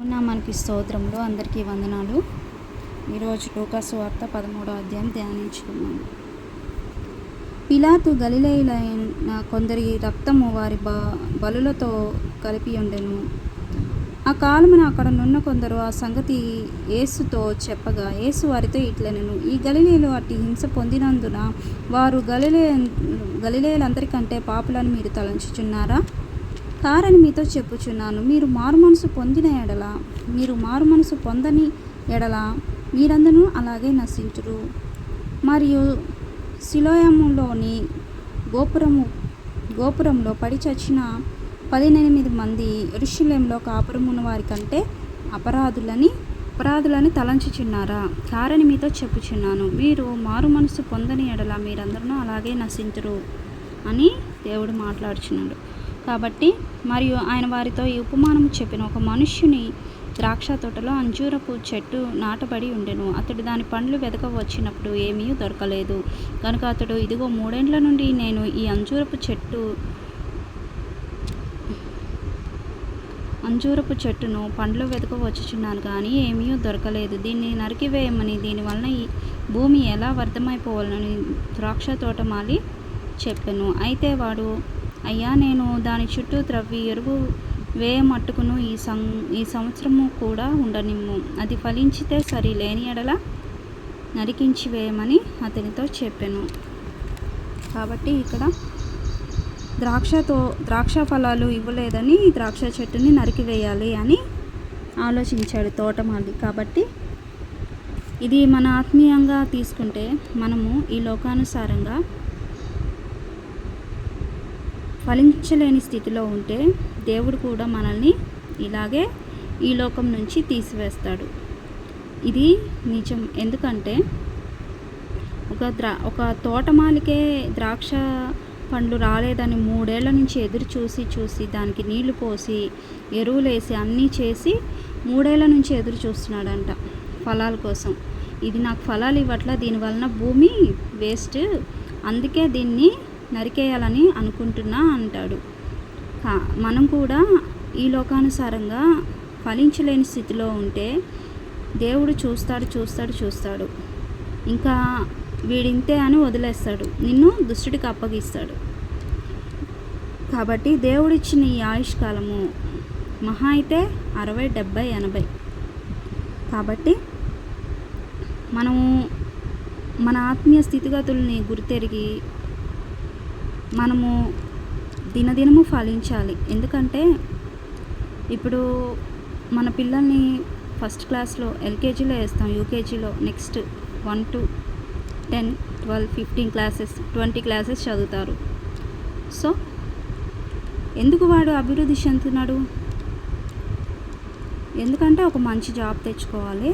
మనకి స్తోత్రంలో అందరికీ వందనాలు. ఈరోజు లూకా సువార్త 13వ అధ్యాయం ధ్యానించుకున్నాము. పిలాతు గలిలయులైన కొందరి రక్తము వారి బలులతో కలిపి ఉండెను. ఆ కాలమున అక్కడ నున్న కొందరు ఆ సంగతి యేసుతో చెప్పగా, యేసు వారితో ఇట్లనెను, ఈ గలిలయులు అట్టి హింస పొందినందున వారు గలిలయులందరికంటే పాపులని మీరు తలంచుచున్నారా? కారని మీతో చెప్పుచున్నాను. మీరు మారుమనసు పొందని ఎడల మీరందరూ అలాగే నశించురు. మరియు సిలోయములోని గోపురంలో పడి చచ్చిన 18 మంది యెరూషలేములో కాపురమున్న వారి కంటే అపరాధులని తలంచుచున్నారా? కారని మీతో చెప్పుచున్నాను. మీరు మారుమనసు పొందని ఎడల మీరందరూ అలాగే నశించురు అని దేవుడు మాట్లాడుచున్నాడు. కాబట్టి మరియు ఆయన వారితో ఈ ఉపమానము చెప్పిన, ఒక మనుష్యుని ద్రాక్ష తోటలో అంజూరపు చెట్టు నాటబడి ఉండెను. అతడు దాని పండ్లు వెదక వచ్చినప్పుడు ఏమీ దొరకలేదు. కనుక అతడు, ఇదిగో 3 ఏండ్ల నుండి నేను ఈ అంజూరపు చెట్టును పండ్లు వెదక వచ్చుచున్నాను, కానీ ఏమీ దొరకలేదు. దీన్ని నరికివేయమని, దీనివలన ఈ భూమి ఎలా వ్యర్థమైపోవాలని ద్రాక్ష తోటమాలి చెప్పెను. అయితే వాడు, అయ్యా, నేను దాని చుట్టూ త్రవ్వి ఎరువు వేయమట్టుకును ఈ సంవత్సరము కూడా ఉండనిమ్ము. అది ఫలించితే సరి, లేని ఎడల నరికించి వేయమని అతనితో చెప్పెను. కాబట్టి ఇక్కడ ద్రాక్ష ఫలాలు ఇవ్వలేదని ద్రాక్ష చెట్టుని నరికివేయాలి అని ఆలోచించాడు తోటమాలి. కాబట్టి ఇది మన ఆత్మీయంగా తీసుకుంటే, మనము ఈ లోకానుసారంగా ఫలించలేని స్థితిలో ఉంటే దేవుడు కూడా మనల్ని ఇలాగే ఈ లోకం నుంచి తీసివేస్తాడు. ఇది నిజం. ఎందుకంటే ఒక తోటమాలికే ద్రాక్ష పండ్లు రాలేదని 3 ఏళ్ల నుంచి ఎదురు చూసి దానికి నీళ్లు పోసి ఎరువులేసి అన్నీ చేసి 3 ఏళ్ల నుంచి ఎదురు చూస్తున్నాడంట ఫలాల కోసం. ఇది నాకు ఫలాలు ఇవ్వట్లా, దీనివలన భూమి వేస్ట్, అందుకే దీన్ని నరికేయాలని అనుకుంటున్నా అంటాడు. మనం కూడా ఈ లోకానుసారంగా ఫలించలేని స్థితిలో ఉంటే దేవుడు చూస్తాడు. ఇంకా వీడింతే అని వదిలేస్తాడు, నిన్ను దుష్టుడికి అప్పగిస్తాడు. కాబట్టి దేవుడిచ్చిన ఈ ఆయుష్కాలము మహా అయితే 60, 70, 80. కాబట్టి మనము మన ఆత్మీయ స్థితిగతుల్ని గుర్తెరిగి మనము దినదినము ఫలించాలి. ఎందుకంటే ఇప్పుడు మన పిల్లల్ని ఫస్ట్ క్లాస్లో ఎల్కేజీలో వేస్తాం, యూకేజీలో నెక్స్ట్ 1 to 10, 12, 15 క్లాసెస్, 20 క్లాసెస్ చదువుతారు. సో ఎందుకు వాడు అభివృద్ధి చెందుతున్నాడు? ఎందుకంటే ఒక మంచి జాబ్ తెచ్చుకోవాలి,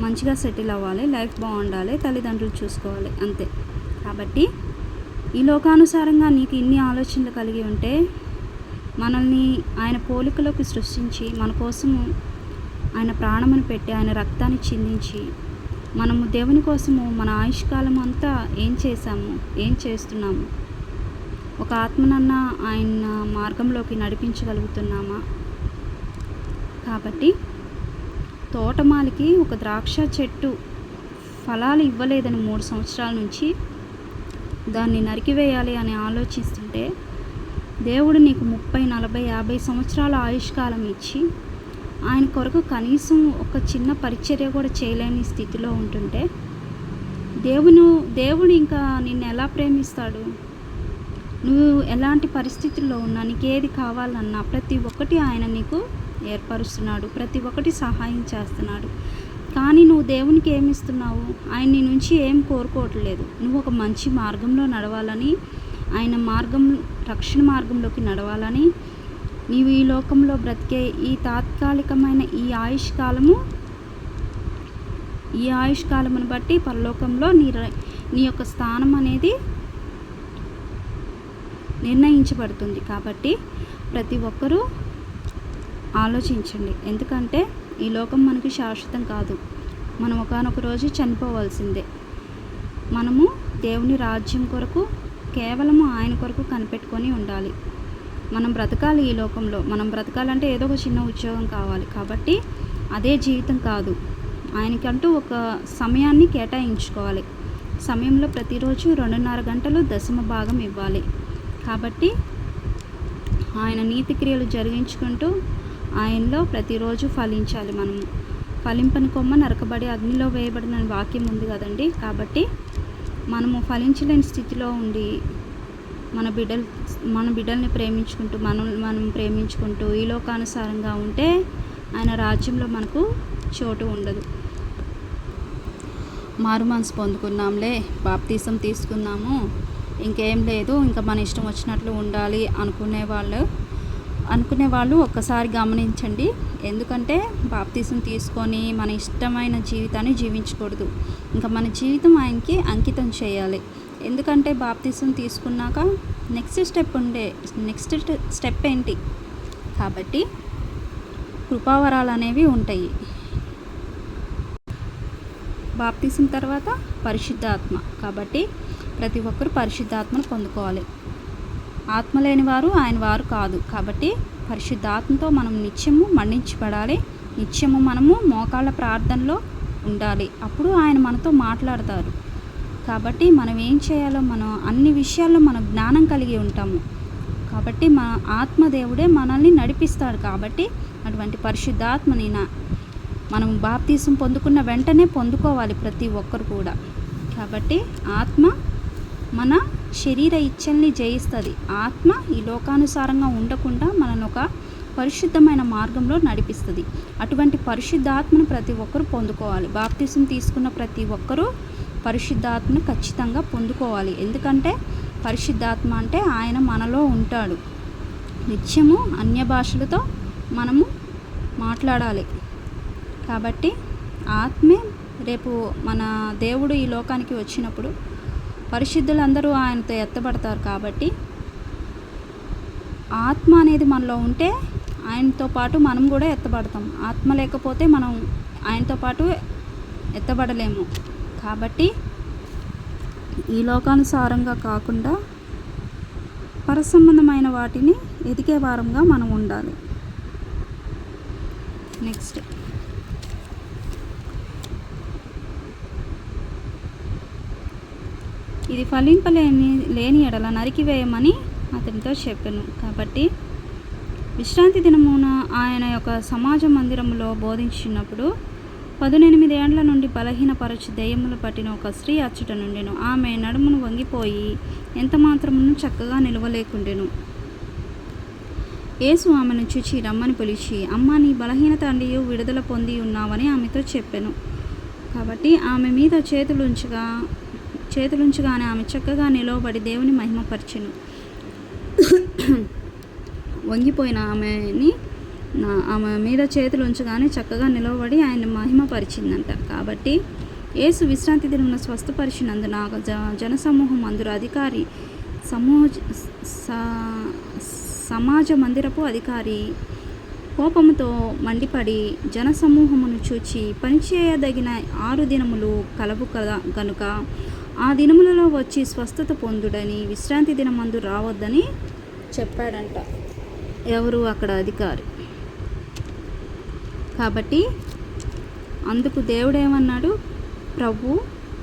మంచిగా సెటిల్ అవ్వాలి, లైఫ్ బాగుండాలి, తల్లిదండ్రులు చూసుకోవాలి, అంతే. కాబట్టి ఈ లోకానుసారంగా నీకు ఇన్ని ఆలోచనలు కలిగి ఉంటే, మనల్ని ఆయన పోలికలోకి సృష్టించి మన కోసము ఆయన ప్రాణమును పెట్టి ఆయన రక్తాన్ని చిందించి మనము దేవుని కోసము మన ఆయుష్కాలం అంతా ఏం చేస్తున్నాము? ఒక ఆత్మనన్నా ఆయన మార్గంలోకి నడిపించగలుగుతున్నామా? కాబట్టి తోటమాలికి ఒక ద్రాక్ష చెట్టు ఫలాలు ఇవ్వలేదని 3 సంవత్సరాల నుంచి దాన్ని నరికివేయాలి అని ఆలోచిస్తుంటే, దేవుడు నీకు 30, 40, 50 సంవత్సరాల ఆయుష్కాలం ఇచ్చి ఆయన కొరకు కనీసం ఒక చిన్న పరిచర్య కూడా చేయలేని స్థితిలో ఉంటుంటే దేవుడు ఇంకా నిన్ను ఎలా ప్రేమిస్తాడు? నువ్వు ఎలాంటి పరిస్థితుల్లో ఉన్నా, నీకు ఏది కావాలన్నా ప్రతి ఒక్కటి ఆయన నీకు ఏర్పరుస్తున్నాడు, ప్రతి ఒక్కటి సహాయం చేస్తున్నాడు. కానీ నువ్వు దేవునికి ఏమిస్తున్నావు? ఆయన నీ నుంచి ఏం కోరుకోవట్లేదు. నువ్వు ఒక మంచి మార్గంలో నడవాలని, ఆయన రక్షణ మార్గంలోకి నడవాలని, నీవు ఈ లోకంలో బ్రతికే ఈ తాత్కాలికమైన ఈ ఆయుష్కాలమును బట్టి పరలోకంలో నీ యొక్క స్థానం అనేది నిర్ణయించబడుతుంది. కాబట్టి ప్రతి ఒక్కరూ ఆలోచించండి. ఎందుకంటే ఈ లోకం మనకి శాశ్వతం కాదు. మనం ఒకానొక రోజు చనిపోవాల్సిందే. మనము దేవుని రాజ్యం కొరకు కేవలము ఆయన కొరకు కనిపెట్టుకొని ఉండాలి. మనం బ్రతకాలి ఈ లోకంలో. మనం బ్రతకాలంటే ఏదో ఒక చిన్న ఉద్యోగం కావాలి. కాబట్టి అదే జీవితం కాదు. ఆయనకంటూ ఒక సమయాన్ని కేటాయించుకోవాలి. సమయంలో ప్రతిరోజు 2.5 గంటలు దశమ భాగం ఇవ్వాలి. కాబట్టి ఆయన నీతి క్రియలు జరిగించుకుంటూ ఆయనలో ప్రతిరోజు ఫలించాలి. మనము ఫలింపని కొమ్మ నరకబడి అగ్నిలో వేయబడిన వాక్యం ఉంది కదండి. కాబట్టి మనము ఫలించలేని స్థితిలో ఉండి మన బిడ్డల్ని ప్రేమించుకుంటూ మనం ప్రేమించుకుంటూ ఈ లోకానుసారంగా ఉంటే ఆయన రాజ్యంలో మనకు చోటు ఉండదు. మారు మనసు పొందుకున్నాంలే, బాప్తీసం తీసుకున్నాము, ఇంకేం లేదు, ఇంకా మన ఇష్టం వచ్చినట్లు ఉండాలి అనుకునే వాళ్ళు ఒక్కసారి గమనించండి. ఎందుకంటే బాప్తీసం తీసుకొని మన ఇష్టమైన జీవితాన్ని జీవించకూడదు. ఇంకా మన జీవితం ఆయనకి అంకితం చేయాలి. ఎందుకంటే బాప్తీసం తీసుకున్నాక నెక్స్ట్ స్టెప్ ఏంటి? కాబట్టి కృపావరాలు అనేవి ఉంటాయి. బాప్తీసం తర్వాత పరిశుద్ధాత్మ. కాబట్టి ప్రతి ఒక్కరు పరిశుద్ధాత్మను పొందుకోవాలి. ఆత్మ లేని వారు ఆయన వారు కాదు. కాబట్టి పరిశుద్ధాత్మతో మనం నిత్యము మండించబడాలి. నిత్యము మనము మోకాళ్ళ ప్రార్థనలో ఉండాలి. అప్పుడు ఆయన మనతో మాట్లాడతారు. కాబట్టి మనం ఏం చేయాలో మనం అన్ని విషయాల్లో మనం జ్ఞానం కలిగి ఉంటాము. కాబట్టి మన ఆత్మదేవుడే మనల్ని నడిపిస్తాడు. కాబట్టి అటువంటి పరిశుద్ధాత్మని మనం బాప్తీసం పొందుకున్న వెంటనే పొందుకోవాలి ప్రతి ఒక్కరు కూడా. కాబట్టి ఆత్మ మన శరీర ఇచ్చల్ని జయిస్తుంది. ఆత్మ ఈ లోకానుసారంగా ఉండకుండా మనల్ని ఒక పరిశుద్ధమైన మార్గంలో నడిపిస్తుంది. అటువంటి పరిశుద్ధాత్మను ప్రతి ఒక్కరు పొందుకోవాలి. బాప్తీసం తీసుకున్న ప్రతి ఒక్కరూ పరిశుద్ధాత్మను ఖచ్చితంగా పొందుకోవాలి. ఎందుకంటే పరిశుద్ధాత్మ అంటే ఆయన మనలో ఉంటాడు. నిత్యము అన్య భాషలతో మనము మాట్లాడాలి. కాబట్టి ఆత్మే రేపు మన దేవుడు ఈ లోకానికి వచ్చినప్పుడు పరిశుద్ధులందరూ ఆయనతో ఎత్తబడతారు. కాబట్టి ఆత్మ అనేది మనలో ఉంటే ఆయనతో పాటు మనం కూడా ఎత్తబడతాం. ఆత్మ లేకపోతే మనం ఆయనతో పాటు ఎత్తబడలేము. కాబట్టి ఈ లోకానుసారంగా కాకుండా పరసంబంధమైన వాటిని ఎదిగే వారంగా మనం ఉండాలి. నెక్స్ట్ ఇది లేని ఎడల నరికివేయమని అతనితో చెప్పాను. కాబట్టి విశ్రాంతి దినమున ఆయన యొక్క సమాజ మందిరములో బోధించినప్పుడు 18 ఏండ్ల నుండి బలహీనపరచు దెయ్యములు పట్టిన ఒక స్త్రీ అచ్చట నుండెను. ఆమె నడుమును వంగిపోయి ఎంత మాత్రమును చక్కగా నిలవలేకుండెను. యేసు ఆమెను చూచి రమ్మని పిలిచి, అమ్మ, నీ బలహీనత అండియు విడుదల పొంది ఉన్నావని ఆమెతో చెప్పాను. కాబట్టి ఆమె మీద చేతులుంచగానే ఆమె చక్కగా నిలవబడి దేవుని మహిమపరిచెను. వంగిపోయిన ఆమె మీద చేతులు ఉంచగానే చక్కగా నిలవబడి ఆయన మహిమపరిచిందంట. కాబట్టి యేసు విశ్రాంతి దినమున స్వస్థపరిచినందున జనసమూహం అందరూ అధికారి సమాజ మందిరపు అధికారి కోపముతో మండిపడి జనసమూహమును చూచి పనిచేయదగిన 6 దినములు కలవు గనుక ఆ దినములలో వచ్చి స్వస్థత పొందుడని విశ్రాంతి దినమందు రావద్దని చెప్పాడంట. ఎవరు? అక్కడ అధికారి. కాబట్టి అందుకు దేవుడేమన్నాడు? ప్రభు,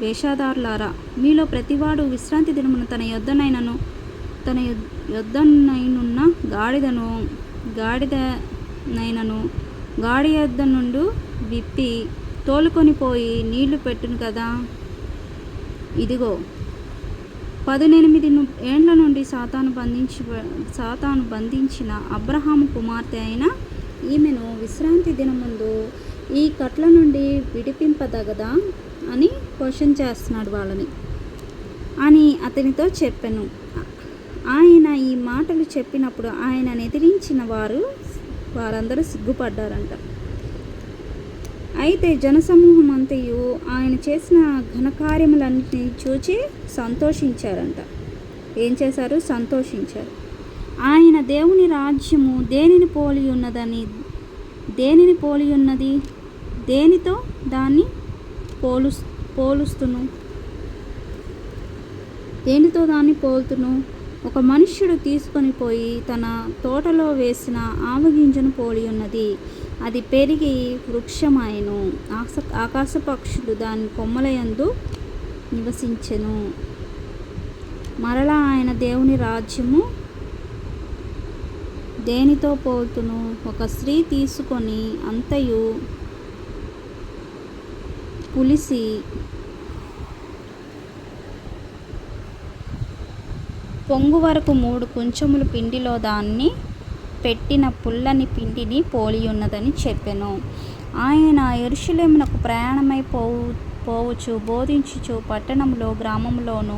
వేషధారులారా, మీలో ప్రతివాడు విశ్రాంతి దినమున తన యొద్దనైనున్న గాడి యొద్ద నుండి విప్పి తోలుకొని పోయి నీళ్లు పెట్టును కదా. ఇదిగో 18 ఏండ్ల నుండి సాతాను బంధించిన అబ్రహాము కుమార్తె అయిన ఈమెను విశ్రాంతి దినముందు ఈ కట్ల నుండి విడిపింపదగదా అని క్వశ్చన్ చేస్తున్నాడు వాళ్ళని అని అతనితో చెప్పాను. ఆయన ఈ మాటలు చెప్పినప్పుడు ఆయన ఎదిరించిన వారందరూ సిగ్గుపడ్డారంట. అయితే జనసమూహం అంతయు ఆయన చేసిన ఘనకార్యములన్నింటినీ చూచి సంతోషించారంట. ఏం చేశారు? సంతోషించారు. ఆయన దేవుని రాజ్యము దేనిని పోలి ఉన్నది? దేనితో దాన్ని పోలుస్తును? దేనితో దాన్ని పోలుతును? ఒక మనుష్యుడు తీసుకొని పోయి తన తోటలో వేసిన ఆవగింజను పోలి ఉన్నది. అది పెరిగి వృక్షమాయెను. ఆకాశ పక్షులు దాని కొమ్మలయందు నివసించెను. మరలా ఆయన దేవుని రాజ్యము దేనితో పోల్తును? ఒక స్త్రీ తీసుకొని అంతయు పులిసి పొంగు వరకు 3 కుంచములు పిండిలో దాన్ని పెట్టిన పుల్లని పిండిని పోలియున్నదని చెప్పెను. ఆయన యెరూషలేమునకు ప్రయాణమై పోవుచు బోధించుచు పట్టణంలో గ్రామంలోనూ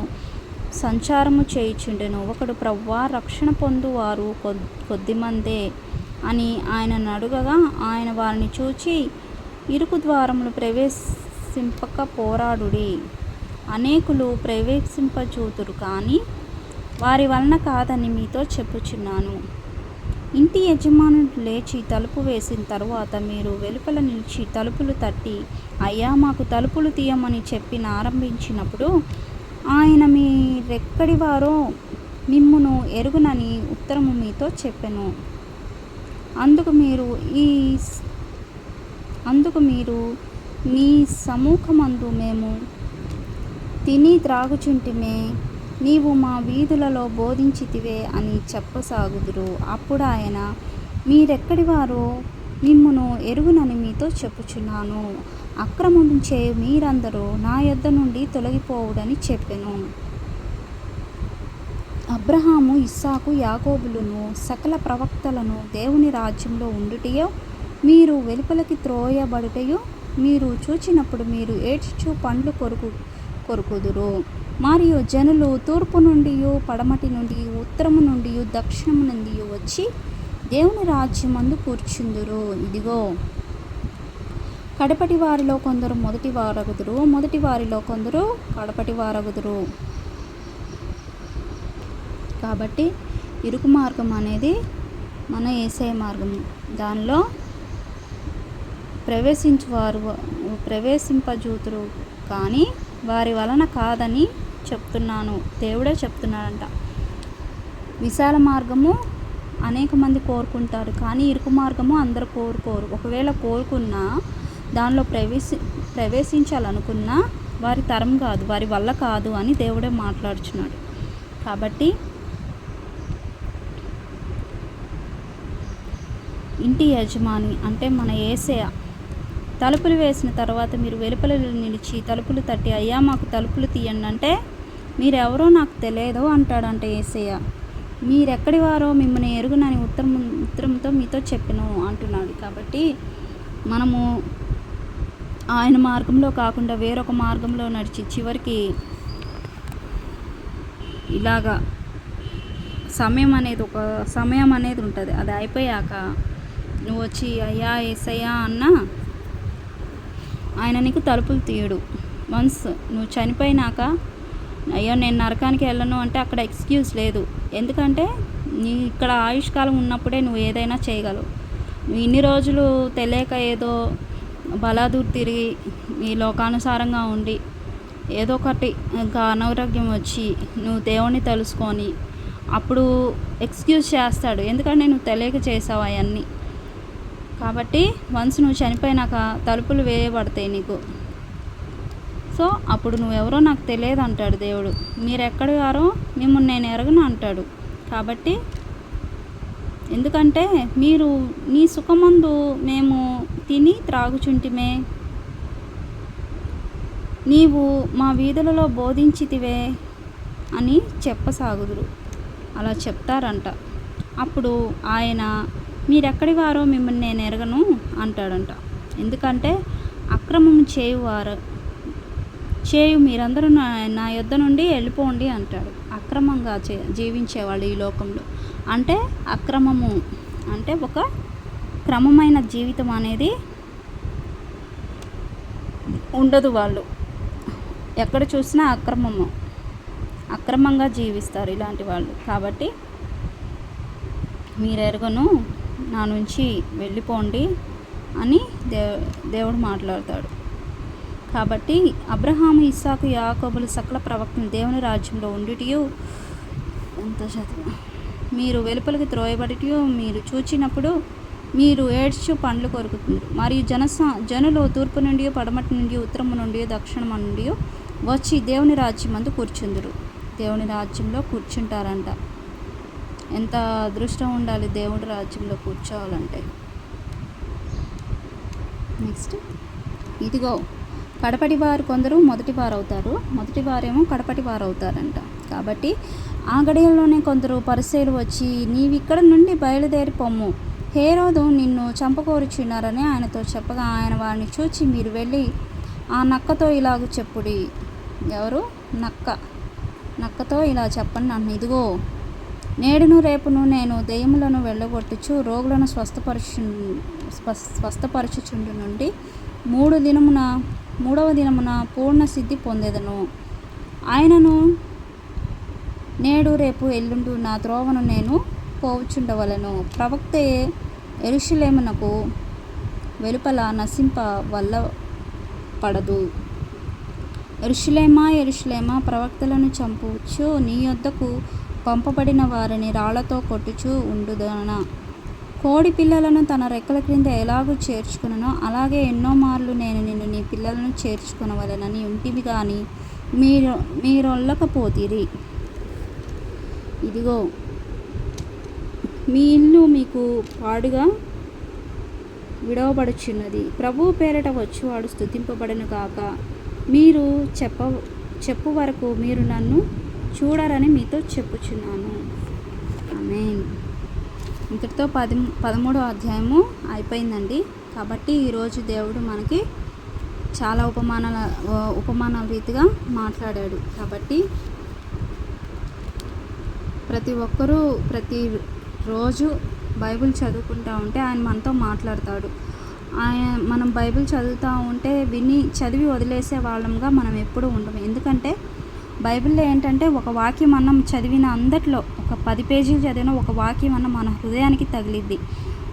సంచారము చేయుచుండెను. ఒకడు, ప్రభువా, రక్షణ పొందువారు కొద్దిమందే అని ఆయనను అడుగగా, ఆయన వారిని చూచి, ఇరుకు ద్వారములు ప్రవేశింపక పోరాడుడి. అనేకులు ప్రవేశింపజూతురు, కానీ వారి వలన కాదని మీతో చెప్పుచున్నాను. ఇంటి యజమానుడు లేచి తలుపు వేసిన తరువాత మీరు వెలుపల నిలిచి తలుపులు తట్టి, అయ్యా, మాకు తలుపులు తీయమని చెప్పి ఆరంభించినప్పుడు ఆయన మీరెక్కడి వారో మిమ్మును ఎరుగునని ఉత్తరము మీతో చెప్పెను. అందుకు మీరు నీ సముఖమందు మేము తిని త్రాగుచుంటిమే, నీవు మా వీధులలో బోధించితివే అని చెప్పసాగుదురు. అప్పుడు ఆయన, మీరెక్కడి వారో మిమ్మును ఎరుగునని మీతో చెప్పుచున్నాను. అక్రమము చేయు మీరందరూ నా యొద్ద నుండి తొలగిపోవుడని చెప్పెను. అబ్రహాము, ఇస్సాకు, యాకోబులను సకల ప్రవక్తలను దేవుని రాజ్యంలో ఉండుటయో, మీరు వెలుపలికి త్రోయబడుటయో మీరు చూచినప్పుడు మీరు ఏడ్చుచు పండ్లు కొరుకుదురు. మరియు జనులు తూర్పు నుండి, పడమటి నుండి, ఉత్తరము నుండి, దక్షిణము నుండి వచ్చి దేవుని రాజ్యమందు కూర్చుందురు. ఇదిగో, కడపటి వారిలో కొందరు మొదటి వారగుదురు, మొదటి వారిలో కొందరు కడపటి వారగుదురు. కాబట్టి ఇరుకు మార్గం అనేది మన యేసయ్య మార్గం. దానిలో ప్రవేశింపజూతురు, కానీ వారి వలన కాదని చెప్తున్నాను. దేవుడే చెప్తున్నాడంట. విశాల మార్గము అనేక మంది కోరుకుంటారు, కానీ ఇరుకు మార్గము అందరూ కోరుకోరు. ఒకవేళ కోరుకున్నా, దానిలో ప్రవేశించాలనుకున్నా వారి తరం కాదు, వారి వల్ల కాదు అని దేవుడే మాట్లాడుచున్నాడు. కాబట్టి ఇంటి యజమాని అంటే మన యేసయ్య తలుపులు వేసిన తర్వాత మీరు వెలుపల నిలిచి తలుపులు తట్టి, అయ్యా, మాకు తలుపులు తీయండి అంటే, మీరెవరో నాకు తెలియదు అంటాడంట యేసయ్య. మీరెక్కడి వారో మిమ్మల్ని ఎరుగునని ఉత్తరంతో మీతో చెప్పెను అంటున్నాడు. కాబట్టి మనము ఆయన మార్గంలో కాకుండా వేరొక మార్గంలో నడిచి చివరికి ఇలాగా ఒక సమయం అనేది ఉంటుంది. అది అయిపోయాక నువ్వు వచ్చి అయ్యా యేసయ్యా అన్నా ఆయన నీకు తలుపులు తీయడు. వన్స్ నువ్వు చనిపోయినాక, అయ్యో నేను నరకానికి వెళ్ళను అంటే అక్కడ ఎక్స్క్యూజ్ లేదు. ఎందుకంటే నీ ఇక్కడ ఆయుష్కాలం ఉన్నప్పుడే నువ్వు ఏదైనా చేయగలవు. నువ్వు ఇన్ని రోజులు తెలియక ఏదో బలాదూర్ తిరిగి ఈ లోకానుసారంగా ఉండి ఏదో ఒకటి ఇంకా అనారోగ్యం వచ్చి నువ్వు దేవుణ్ణి తెలుసుకొని అప్పుడు ఎక్స్క్యూజ్ చేస్తాడు, ఎందుకంటే నువ్వు తెలియక చేసావు అవన్నీ. కాబట్టి వన్స్ నువ్వు చనిపోయినాక తలుపులు వేయబడతాయి నీకు. సో అప్పుడు నువ్వెవరో నాకు తెలియదు అంటాడు దేవుడు. మీరెక్కడి వారో మిమ్మల్ని నేను ఎరగను అంటాడు. కాబట్టి ఎందుకంటే మీరు నీ సుఖమందు మేము తిని త్రాగుచుంటిమే, నీవు మా వీధులలో బోధించితివే అని చెప్పసాగుదురు. అలా చెప్తారంట. అప్పుడు ఆయన, మీరెక్కడి వారో మిమ్మల్ని నేను ఎరగను అంటాడంట. ఎందుకంటే అక్రమం చేయు మీరందరూ నా యొద్ద నుండి వెళ్ళిపోండి అంటాడు. అక్రమంగా జీవించేవాళ్ళు ఈ లోకంలో అంటే అక్రమము అంటే ఒక క్రమమైన జీవితం అనేది ఉండదు. వాళ్ళు ఎక్కడ చూసినా అక్రమంగా జీవిస్తారు ఇలాంటి వాళ్ళు. కాబట్టి మీరెరగను, నా నుంచి వెళ్ళిపోండి అని దేవుడు మాట్లాడతాడు. కాబట్టి అబ్రహాము, ఇస్సాకు, యాకోబులు సకల ప్రవక్తలు దేవుని రాజ్యంలో ఉండుటయు ఎంత చదువు. మీరు వెలుపలికి త్రోయబడియో మీరు చూచినప్పుడు మీరు ఏడ్చు పండ్లు కొరుకుతుంది. మరియు జనులు తూర్పు నుండి, పడమటి నుండి, ఉత్తరము నుండి, దక్షిణము నుండి వచ్చి దేవుని రాజ్యం అందు కూర్చుందురు. దేవుని రాజ్యంలో కూర్చుంటారంట. ఎంత అదృష్టం ఉండాలి దేవుడి రాజ్యంలో కూర్చోవాలంటే. నెక్స్ట్, ఇదిగో కడపటి వారు కొందరు మొదటి వారు అవుతారు, మొదటి వారేమో కడపటి వారు అవుతారంట. కాబట్టి ఆ గడియల్లోనే కొందరు పరిసయ్యులు వచ్చి, నీవిక్కడ నుండి బయలుదేరి పొమ్ము, హేరోదు నిన్ను చంపకోరుచున్నారని ఆయనతో చెప్పగా, ఆయన వారిని చూచి, మీరు వెళ్ళి ఆ నక్కతో ఇలాగ చెప్పుడి. ఎవరు? నక్కతో ఇలా చెప్పండి అన్న, ఇదిగో నేడును రేపును నేను దెయ్యములను వెళ్ళగొట్టుచు రోగులను స్వస్థపరచుచుండు నుండి మూడవ దినమున పూర్ణ సిద్ధి పొందేదను. ఆయనను నేడు రేపు ఎల్లుండు నా త్రోవను నేను పోవుచుండవలను. ప్రవక్తే యెరూషలేమునకు వెలుపల నశింప వల్ల పడదు. యెరూషలేమా, ప్రవక్తలను చంపుచు నీ యొద్దకు పంపబడిన వారిని రాళ్లతో కొట్టుచూ ఉండుదనా? కోడి పిల్లలను తన రెక్కల క్రింద ఎలాగూ చేర్చుకునో అలాగే ఎన్నో మార్లు నేను నిన్ను నీ పిల్లలను చేర్చుకొనవలెనని ఉంటివి గాని మీరొల్లకపోతిరి. ఇదిగో మీ ఇల్లు మీకు పాడుగా విడవబడుచున్నది. ప్రభువు పేరట వచ్చువాడు స్తుతింపబడును గాక. మీరు చెప్పు వరకు మీరు నన్ను చూడరని మీతో చెప్పుచున్నాను. ఆమేన్. ఇంతటితో 13వ అధ్యాయము అయిపోయిందండి. కాబట్టి ఈరోజు దేవుడు మనకి చాలా ఉపమానాల రీతిగా మాట్లాడాడు. కాబట్టి ప్రతి ఒక్కరూ ప్రతిరోజు బైబిల్ చదువుకుంటూ ఉంటే ఆయన మనతో మాట్లాడతాడు. మనం బైబిల్ చదువుతూ ఉంటే చదివి వదిలేసే వాళ్ళంగా మనం ఎప్పుడూ ఉండము. ఎందుకంటే బైబిల్లో ఏంటంటే ఒక వాక్యం అన్నం చదివిన అందట్లో ఒక 10 పేజీలు చదివిన ఒక వాక్యం అన్న మన హృదయానికి తగిలిద్ది.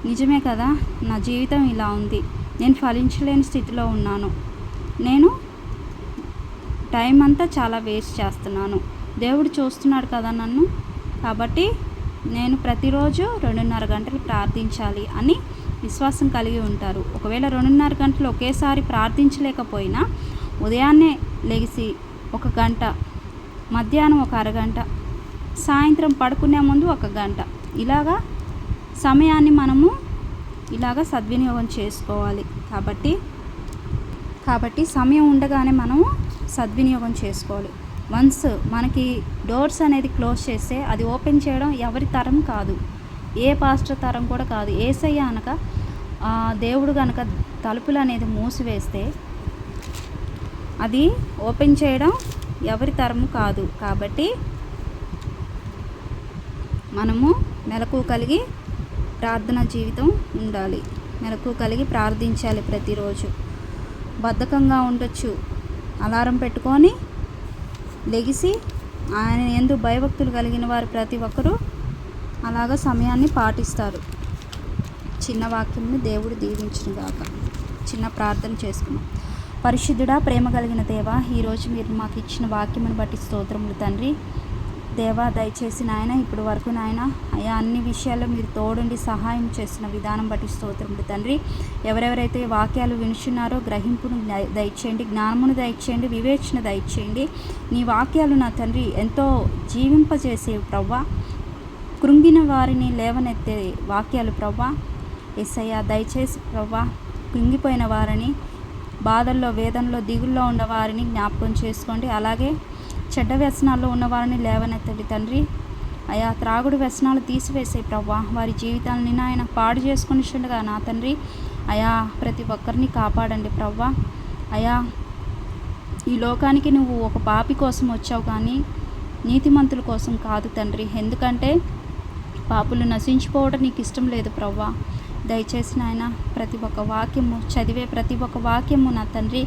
నిజమే కదా, నా జీవితం ఇలా ఉంది, నేను ఫలించలేని స్థితిలో ఉన్నాను, నేను టైం అంతా చాలా వేస్ట్ చేస్తున్నాను, దేవుడు చూస్తున్నాడు కదా నన్ను, కాబట్టి నేను ప్రతిరోజు 2.5 గంటలు ప్రార్థించాలి అని విశ్వాసం కలిగి ఉంటారు. ఒకవేళ 2.5 గంటలు ఒకేసారి ప్రార్థించలేకపోయినా ఉదయాన్నే లెగిసి 1 గంట, మధ్యాహ్నం 1 అరగంట, సాయంత్రం పడుకునే ముందు 1 గంట, ఇలాగా సమయాన్ని మనము ఇలాగా సద్వినియోగం చేసుకోవాలి. కాబట్టి సమయం ఉండగానే మనము సద్వినియోగం చేసుకోవాలి. వన్స్ మనకి డోర్స్ అనేది క్లోజ్ చేస్తే అది ఓపెన్ చేయడం ఎవరి తరం కాదు, ఏ పాస్టర్ తరం కూడా కాదు. యేసయ్య అనక దేవుడు కనుక తలుపులు అనేది మూసివేస్తే అది ఓపెన్ చేయడం ఎవరి తరము కాదు. కాబట్టి మనము మెలకువ కలిగి ప్రార్థన జీవితం ఉండాలి, మెలకువ కలిగి ప్రార్థించాలి. ప్రతిరోజు బద్ధకంగా ఉండొచ్చు, అలారం పెట్టుకొని లెగిసి ఆయన యందు భయభక్తులు కలిగిన వారు ప్రతి ఒక్కరూ అలాగ సమయాన్ని పాటిస్తారు. చిన్న వాక్యంని దేవుడు దీవించును గాక. చిన్న ప్రార్థన చేసుకున్నాం. పరిశుద్ధుడా, ప్రేమ కలిగిన దేవా, ఈరోజు మీరు మాకు ఇచ్చిన వాక్యమును బట్టి స్తోత్రములు తండ్రి. దేవా, దయచేసి నాయన ఇప్పుడు వరకు నాయన అయ్యా అన్ని విషయాల్లో మీరు తోడుండి సహాయం చేసిన విధానం బట్టి స్తోత్రములు తండ్రి. ఎవరెవరైతే వాక్యాలు వినుచున్నారో గ్రహింపును దయచేయండి, జ్ఞానమును దయచేయండి, వివేచన దయచేయండి. నీ వాక్యాలు నా తండ్రి ఎంతో జీవింపజేసేవి ప్రవ్వా, కృంగిన వారిని లేవనెత్తే వాక్యాలు ప్రవ్వా. యేసయ్య దయచేసి ప్రవ్వా, కృంగిపోయిన వారిని, బాధల్లో వేదనలో దిగుల్లో ఉన్న వారిని జ్ఞాపకం చేసుకోండి. అలాగే చెడ్డ వ్యసనాల్లో ఉన్నవారిని లేవనెత్తండి తండ్రి. అయా త్రాగుడు వ్యసనాలు తీసివేసే ప్రవ్వా, వారి జీవితాలని నాయన పాడు చేసుకుని ఉండగా నా తండ్రి అయా ప్రతి ఒక్కరిని కాపాడండి ప్రవ్వా. అయా ఈ లోకానికి నువ్వు ఒక పాపి కోసం వచ్చావు కానీ నీతిమంతుల కోసం కాదు తండ్రి. ఎందుకంటే పాపులు నశించిపోవడం నీకు ఇష్టం లేదు ప్రవ్వా. దయచేసి నాయన ప్రతి ఒక్క వాక్యము చదివే ప్రతి ఒక్క వాక్యము నా తండ్రి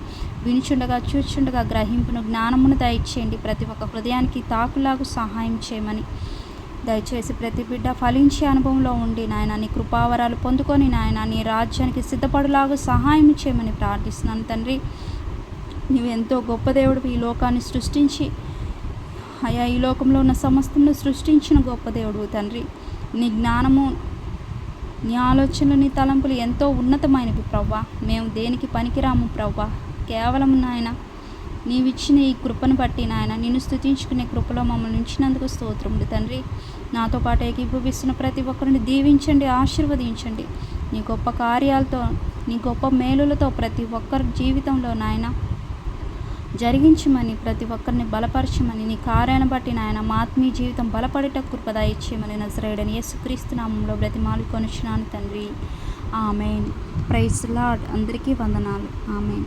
వినిచుండగా చూచుండగా గ్రహింపును జ్ఞానమును దయచేయండి. ప్రతి ఒక్క హృదయానికి తాకులాగు సహాయం చేయమని దయచేసి ప్రతి బిడ్డ ఫలించే అనుభవంలో ఉండి నాయన నీ కృపావరాలు పొందుకొని నాయన నీ రాజ్యానికి సిద్ధపడులాగా సహాయం చేయమని ప్రార్థిస్తున్నాను తండ్రి. నీవు ఎంతో గొప్ప దేవుడు, ఈ లోకాన్ని సృష్టించి అయా ఈ లోకంలో ఉన్న సమస్తను సృష్టించిన గొప్ప దేవుడు తండ్రి. నీ జ్ఞానము, నీ ఆలోచనలు, నీ తలంపులు ఎంతో ఉన్నతమైనవి ప్రవ్వా. మేము దేనికి పనికిరాము ప్రవ్వా. కేవలం నాయన నీవిచ్చిన ఈ కృపను బట్టి నాయన నిన్ను స్తుతించుకునే కృపలో మమ్మల్ని ఉంచినందుకు స్తోత్రములు తండ్రి. నాతో పాటు ఏకీభవిస్తున్న ప్రతి ఒక్కరిని దీవించండి, ఆశీర్వదించండి. నీ గొప్ప కార్యాలతో, నీ గొప్ప మేలులతో ప్రతి ఒక్కరి జీవితంలో నాయన జరిగించమని, ప్రతి ఒక్కరిని బలపరచమని, నీ కార్యాన్ని బట్టి నాయన మా ఆత్మీయ జీవితం బలపడేట కృప దయచేయమని నజరేయుడైన యేసుక్రీస్తు నామములో బ్రతిమాలుకొనుచున్నాను తండ్రి. ఆమేన్. Praise Lord. అందరికీ వందనాలు. ఆమేన్.